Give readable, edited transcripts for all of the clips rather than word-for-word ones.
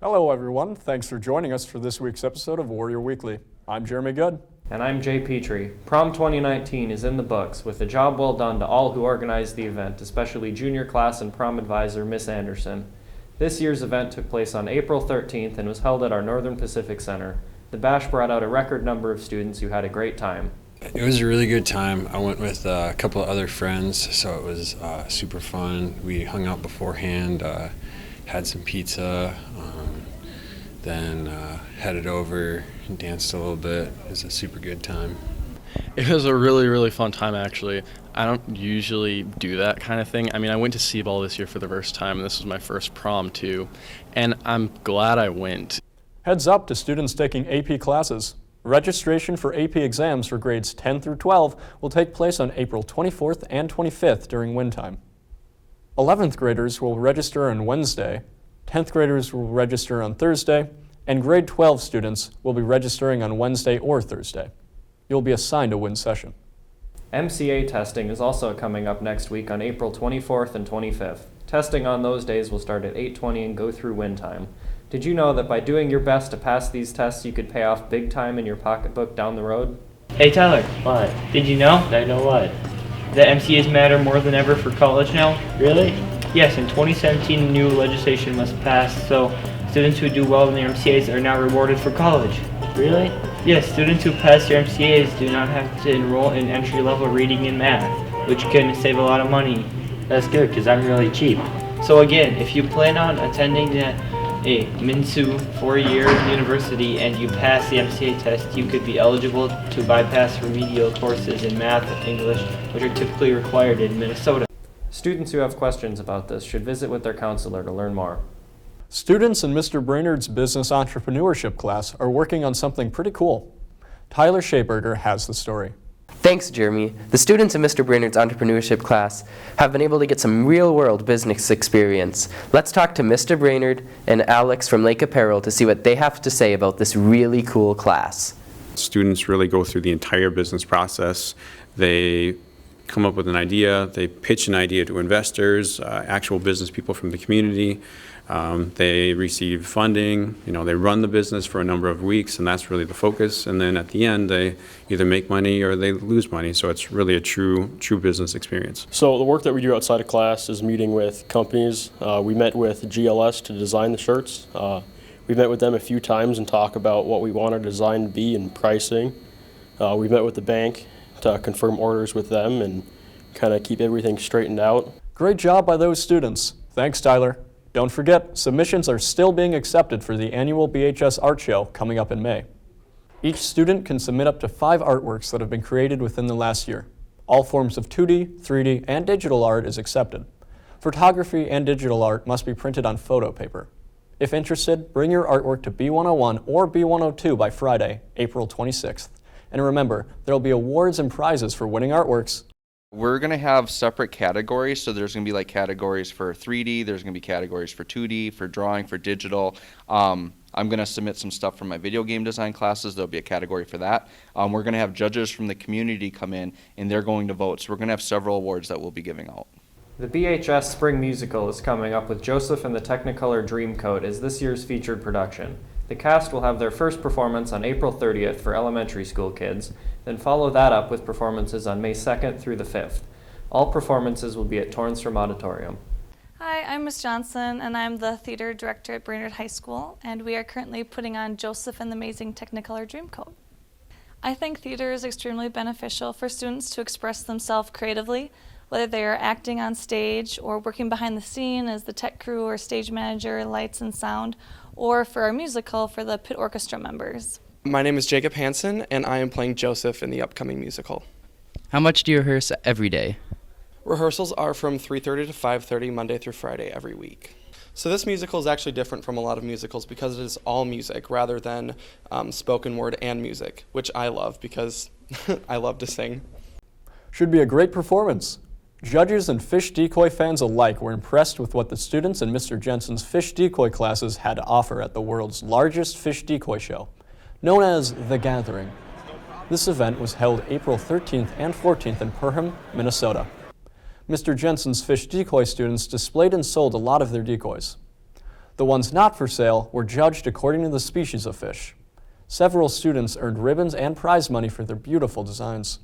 Hello everyone, thanks for joining us for this week's episode of Warrior Weekly. I'm Jeremy Good. And I'm Jay Petrie. Prom 2019 is in the books, with a job well done to all who organized the event, especially junior class and prom advisor Miss Anderson. This year's event took place on April 13th and was held at our Northern Pacific Center. The bash brought out a record number of students who had a great time. It was a really good time. I went with a couple of other friends, so it was super fun. We hung out beforehand, had some pizza, then headed over and danced a little bit. It was a super good time. It was a really fun time, actually. I don't usually do that kind of thing. I mean, I went to C-Ball this year for the first time, and this was my first prom, too. And I'm glad I went. Heads up to students taking AP classes. Registration for AP exams for grades 10 through 12 will take place on April 24th and 25th during win time. 11th graders will register on Wednesday, 10th graders will register on Thursday, and grade 12 students will be registering on Wednesday or Thursday. You'll be assigned a win session. MCA testing is also coming up next week on April 24th and 25th. Testing on those days will start at 8:20 and go through win time. Did you know that by doing your best to pass these tests, you could pay off big time in your pocketbook down the road? Hey Tyler, What? did you know I know what? that MCAs matter more than ever for college now? Really? Yes, in 2017 new legislation was passed, so students who do well in their MCAs are now rewarded for college. Really? Yes, students who pass their MCAs do not have to enroll in entry-level reading and math, which can save a lot of money. That's good, because I'm really cheap. So again, if you plan on attending a MINSU 4-year university and you pass the MCA test, you could be eligible to bypass remedial courses in math and English, which are typically required in Minnesota. Students who have questions about this should visit with their counselor to learn more. Students in Mr. Brainerd's Business Entrepreneurship class are working on something pretty cool. Tyler Shaberger has the story. Thanks, Jeremy. The students in Mr. Brainerd's entrepreneurship class have been able to get some real-world business experience. Let's talk to Mr. Brainerd and Alex from Lake Apparel to see what they have to say about this really cool class. Students really go through the entire business process. They come up with an idea, they pitch an idea to investors, actual business people from the community. They receive funding, they run the business for a number of weeks, and that's really the focus. And then at the end, they either make money or they lose money. So it's really a true business experience. So the work that we do outside of class is meeting with companies. We met with GLS to design the shirts. We've met with them a few times and talk about what we want our design to be and pricing. We met with the bank to confirm orders with them and kind of keep everything straightened out. Great job by those students. Thanks, Tyler. Don't forget, submissions are still being accepted for the annual BHS Art Show coming up in May. Each student can submit up to 5 artworks that have been created within the last year. All forms of 2D, 3D, and digital art is accepted. Photography and digital art must be printed on photo paper. If interested, bring your artwork to B101 or B102 by Friday, April 26th. And remember, there will be awards and prizes for winning artworks. We're going to have separate categories, so there's going to be like categories for 3D, there's going to be categories for 2D, for drawing, for digital. I'm going to submit some stuff from my video game design classes. There'll be a category for that. We're going to have judges from the community come in, and they're going to vote. So we're going to have several awards that we'll be giving out. The BHS Spring Musical is coming up with Joseph and the Technicolor Dreamcoat as this year's featured production. The cast will have their first performance on April 30th for elementary school kids, then follow that up with performances on May 2nd through the 5th. All performances will be at Tornstrom Auditorium. Hi, I'm Ms. Johnson, and I'm the theater director at Brainerd High School, and we are currently putting on Joseph and the Amazing Technicolor Dreamcoat. I think theater is extremely beneficial for students to express themselves creatively, whether they are acting on stage or working behind the scene as the tech crew or stage manager, lights and sound, or for our musical for the pit orchestra members. My name is Jacob Hansen, and I am playing Joseph in the upcoming musical. How much do you rehearse every day? Rehearsals are from 3:30 to 5:30 Monday through Friday every week. So this musical is actually different from a lot of musicals because it is all music rather than spoken word and music, which I love because I love to sing. Should be a great performance. Judges and fish decoy fans alike were impressed with what the students in Mr. Jensen's fish decoy classes had to offer at the world's largest fish decoy show, known as The Gathering. This event was held April 13th and 14th in Perham, Minnesota. Mr. Jensen's fish decoy students displayed and sold a lot of their decoys. The ones not for sale were judged according to the species of fish. Several students earned ribbons and prize money for their beautiful designs.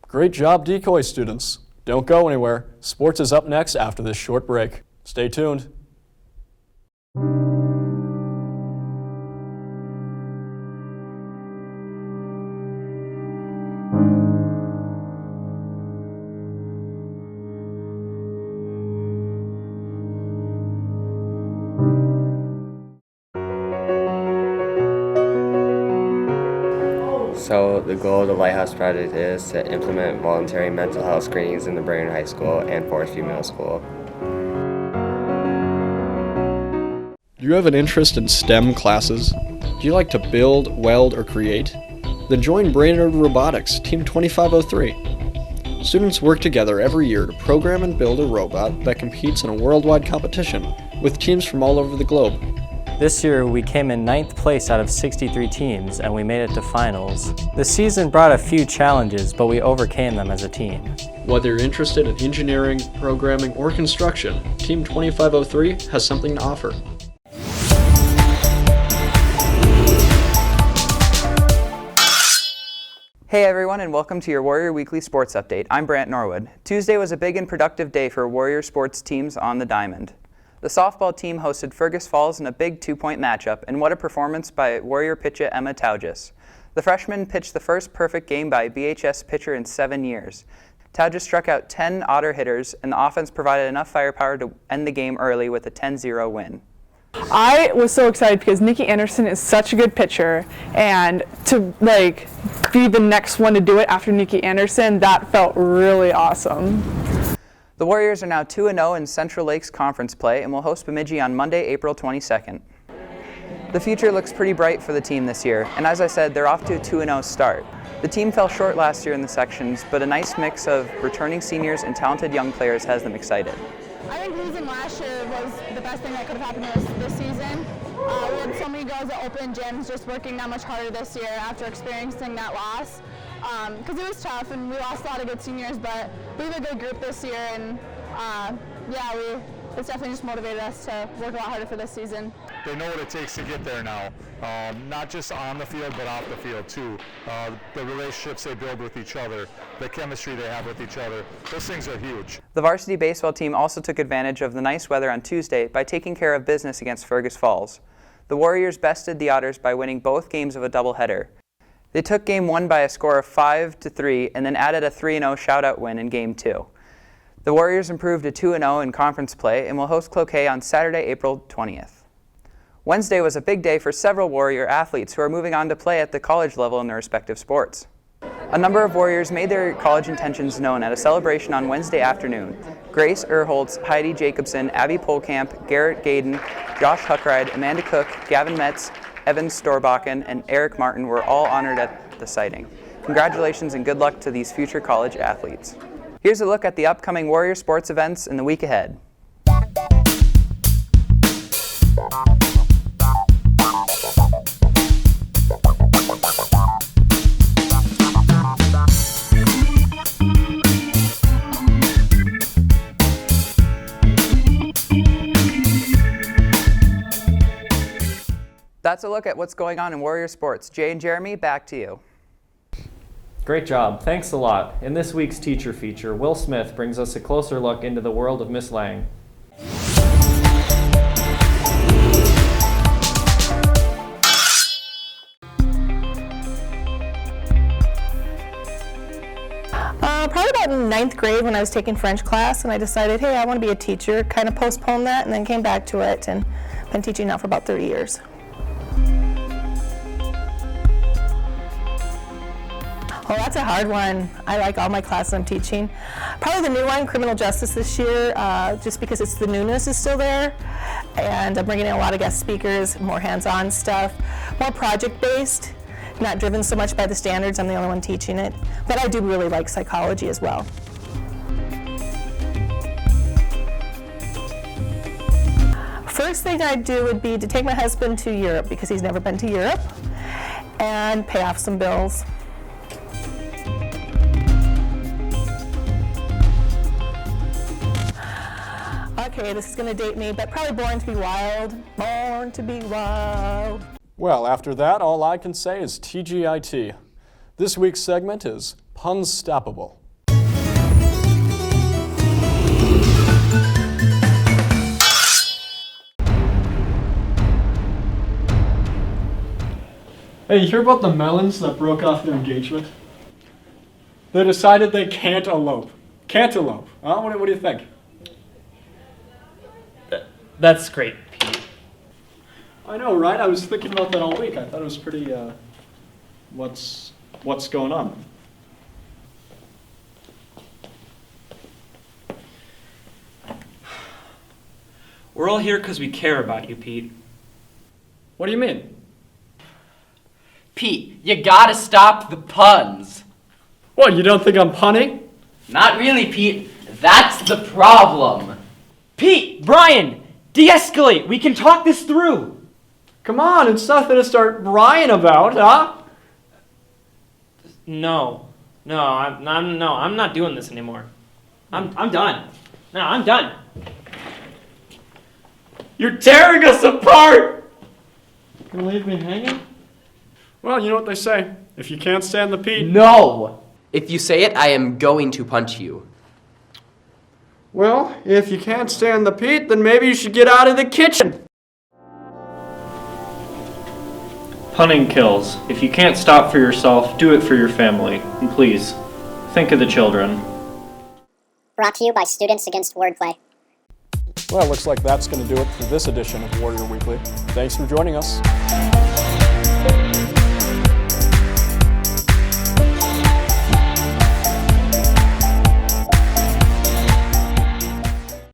Great job, Decoy students. Don't go anywhere. Sports is up next after this short break. Stay tuned. So the goal of the Lighthouse Project is to implement voluntary mental health screenings in the Brainerd High School and Forest View Middle School. Do you have an interest in STEM classes? Do you like to build, weld, or create? Then join Brainerd Robotics, Team 2503. Students work together every year to program and build a robot that competes in a worldwide competition with teams from all over the globe. This year we came in 9th place out of 63 teams and we made it to finals. The season brought a few challenges, but we overcame them as a team. Whether you're interested in engineering, programming, or construction, Team 2503 has something to offer. Hey everyone, and welcome to your Warrior Weekly Sports Update. I'm Brant Norwood. Tuesday was a big and productive day for Warrior sports teams on the diamond. The softball team hosted Fergus Falls in a big 2-point matchup, and what a performance by Warrior pitcher Emma Taugis. The freshman pitched the first perfect game by a BHS pitcher in 7 years. Taugis struck out 10 Otter hitters, and the offense provided enough firepower to end the game early with a 10-0 win. I was so excited because Nikki Anderson is such a good pitcher, and to be the next one to do it after Nikki Anderson, that felt really awesome. The Warriors are now 2-0 in Central Lakes Conference play and will host Bemidji on Monday, April 22nd. The future looks pretty bright for the team this year, and as I said, they're off to a 2-0 start. The team fell short last year in the sections, but a nice mix of returning seniors and talented young players has them excited. I think losing last year was the best thing that could have happened to us this season. We had so many girls at open gyms just working that much harder this year after experiencing that loss. Because it was tough and we lost a lot of good seniors, but we have a good group this year, and it's definitely just motivated us to work a lot harder for this season. They know what it takes to get there now, not just on the field but off the field too. The relationships they build with each other, the chemistry they have with each other, those things are huge. The varsity baseball team also took advantage of the nice weather on Tuesday by taking care of business against Fergus Falls. The Warriors bested the Otters by winning both games of a doubleheader. They took Game 1 by a score of 5-3 and then added a 3-0 shoutout win in Game 2. The Warriors improved to 2-0 in conference play and will host Cloquet on Saturday, April 20th. Wednesday was a big day for several Warrior athletes who are moving on to play at the college level in their respective sports. A number of Warriors made their college intentions known at a celebration on Wednesday afternoon. Grace Erholtz, Heidi Jacobson, Abby Polkamp, Garrett Gaden, Josh Huckride, Amanda Cook, Gavin Metz, Evan Storbakken, and Eric Martin were all honored at the sighting. Congratulations and good luck to these future college athletes. Here's a look at the upcoming Warrior sports events in the week ahead. That's a look at what's going on in Warrior sports. Jay and Jeremy, back to you. Great job. Thanks a lot. In this week's teacher feature, Will Smith brings us a closer look into the world of Miss Lang. Probably about in 9th grade when I was taking French class, and I decided, hey, I want to be a teacher, kind of postponed that, and then came back to it, and been teaching now for about 30 years. Oh, that's a hard one. I like all my classes I'm teaching. Probably the new one, criminal justice this year, just because the newness is still there. And I'm bringing in a lot of guest speakers, more hands-on stuff, more project-based, not driven so much by the standards. I'm the only one teaching it. But I do really like psychology as well. First thing I'd do would be to take my husband to Europe because he's never been to Europe, and pay off some bills. okay, this is going to date me, but probably Born to be Wild. Born to be Wild. Well, after that, all I can say is TGIT. This week's segment is Punstoppable. Hey, you hear about the Melons that broke off their engagement? They decided they can't elope. Can't elope. Huh? What do you think? That's great, Pete. I know, right? I was thinking about that all week. I thought it was pretty, what's going on? We're all here because we care about you, Pete. What do you mean? Pete, you gotta stop the puns. What, you don't think I'm punning? Not really, Pete. That's the problem. Pete, Brian, de-escalate. We can talk this through. Come on, it's nothing to start Brian about, huh? No, I'm not doing this anymore. I'm done. No, I'm done. You're tearing us apart! You gonna leave me hanging? Well, you know what they say. If you can't stand the Pete... No! If you say it, I am going to punch you. Well, if you can't stand the Pete, then maybe you should get out of the kitchen. Punning kills. If you can't stop for yourself, do it for your family. And please, think of the children. Brought to you by Students Against Wordplay. Well, looks like that's going to do it for this edition of Warrior Weekly. Thanks for joining us.